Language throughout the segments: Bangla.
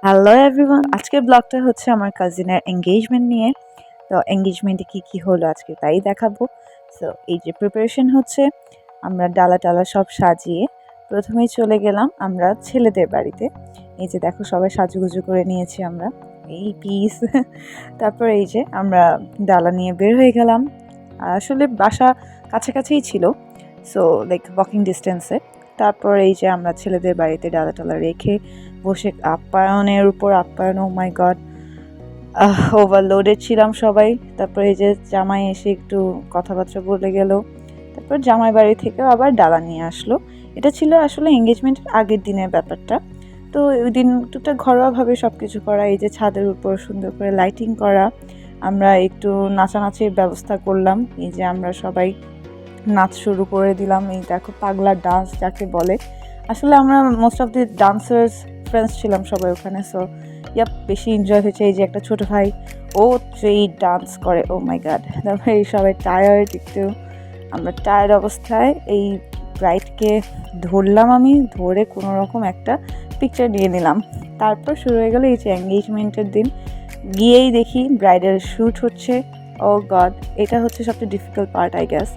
হ্যালো এভরিওয়ান, আজকের ব্লগটা হচ্ছে আমার কাজিনের এঙ্গেজমেন্ট নিয়ে। তো এঙ্গেজমেন্টে কি হলো আজকে তাই দেখাবো। সো এই যে প্রিপারেশন হচ্ছে, আমরা ডালা টালা সব সাজিয়ে প্রথমেই চলে গেলাম আমরা ছেলেদের বাড়িতে। এই যে দেখো সবাই সাজুগুজু করে নিয়েছি আমরা, এই পিস। তারপর এই যে আমরা ডালা নিয়ে বের হয়ে গেলাম। আসলে বাসা কাছাকাছিই ছিল, সো লাইক ওয়াকিং ডিস্টেন্সে। তারপর এই যে আমরা ছেলেদের বাড়িতে ডালা টালা রেখে বসে আপ্যায়নের উপর আপ্যায়ন, ও মাই গড, ওভারলোডেড ছিলাম সবাই। তারপরে এই যে জামাই এসে একটু কথাবার্তা বলে গেল। তারপর জামাই বাড়ি থেকেও আবার ডালা নিয়ে আসলো। এটা ছিল আসলে এঙ্গেজমেন্টের আগের দিনের ব্যাপারটা। তো ওই দিন টুকটাক ঘরোয়াভাবে সব কিছু করা, এই যে ছাদের উপর সুন্দর করে লাইটিং করা, আমরা একটু নাচানাচির ব্যবস্থা করলাম। এই যে আমরা সবাই নাচ শুরু করে দিলাম। এই দেখো পাগলা ডান্স যাকে বলে, আসলে আমরা most of the dancers friends ছিলাম সবাই ওখানে। সো বেশি এনজয় হয়েছে। এই যে একটা ছোট ভাই, ও যেই ডান্স করে, ও মাই গড। তারপরে এই সবাই টায়ার্ড একটু, আমরা টায়ার্ড অবস্থায় এই ব্রাইডকে ধরলাম, আমি ধরে কোনো রকম একটা পিকচার নিয়ে নিলাম। তারপর শুরু হয়ে গেলো এই যে এঙ্গেজমেন্টের দিন। গিয়েই দেখি ব্রাইডের শ্যুট হচ্ছে। ও গড, এটা হচ্ছে সবচেয়ে ডিফিকাল্ট পার্ট আই গেস।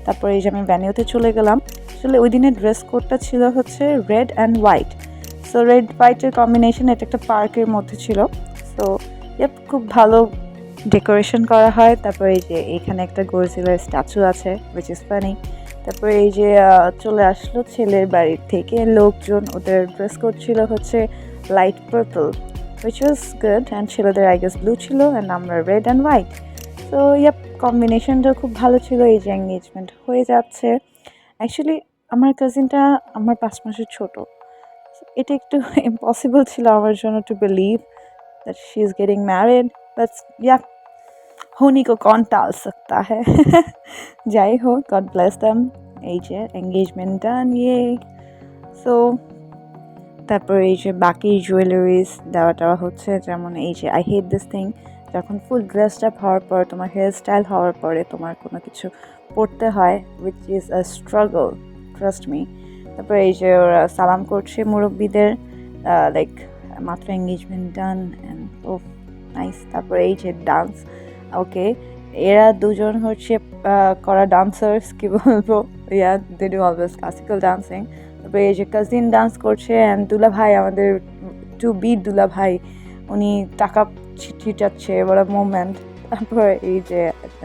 তারপরে এই যে আমি ভ্যানিউতে চলে গেলাম। আসলে ওই দিনের ড্রেস কোডটা ছিল হচ্ছে red and white. So red হোয়াইটের কম্বিনেশন, এটা একটা পার্কের মধ্যে ছিল। সো খুব ভালো ডেকোরেশন করা হয়। তারপরে এই যে এইখানে একটা গডজিলার স্ট্যাচু আছে, উইচ ইজ ফানি। তারপরে এই যে চলে আসলো ছেলের বাড়ির থেকে লোকজন, ওদের ড্রেস কোড ছিল হচ্ছে light purple, which was good, and ছেলেদের আই গেস ব্লু ছিল, অ্যান্ড আমরা রেড অ্যান্ড হোয়াইট। তো কম্বিনেশনটা খুব ভালো ছিল। এই যে এঙ্গেজমেন্ট হয়ে যাচ্ছে। অ্যাকচুয়ালি আমার কাজিনটা আমার 5 মাসের ছোট। এটা একটু ইম্পসিবল ছিল আমার জন্য to believe that she is getting married, but होनी को कौन टाल सकता है। যাই হোক, গড ব্লেস দেম। এই যে এঙ্গেজমেন্ট ডান, ইয়ে। সো তারপর এই যে বাকি জুয়েলারিজ দেওয়া টাওয়া হচ্ছে, যেমন এই যে আই হেট দিস থিং, যখন ফুল ড্রেসড আপ হওয়ার পর, তোমার হেয়ার স্টাইল হওয়ার পরে তোমার কোনো কিছু পড়তে হয়, which is a struggle, trust me. তারপরে এই যে ওরা সালাম করছে মুরব্বীদের, লাইক মাত্র engagement done, and oh nice. তারপরে এই যে ডান্স, ওকে, এরা দুজন হচ্ছে করা ডান্সার্স, কি বলবো, they do always classical dancing. তারপরে এই যে কাজিন ডান্স করছে, অ্যান্ড দুলা ভাই, আমাদের টু বি দুলা ভাই, উনি টাকা ছিটাচ্ছে, বড় মুভমেন্ট। তারপর এই যে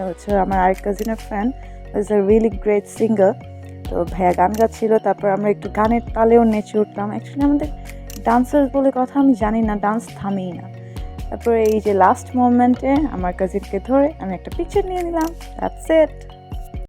হচ্ছে আমার আরেক কাজিনের friend, is a really great singer. তো ভাইয়া গান গাচ্ছিল, তারপর আমরা একটু গানের তালেও নেচে উঠলাম। অ্যাকচুয়ালি আমাদের ডান্সার্স বলে কথা, আমি জানি না, ডান্স থামেই না। তারপরে এই যে লাস্ট মোমেন্টে আমার কাজিনকে ধরে আমি একটা পিকচার নিয়ে নিলাম। That's it.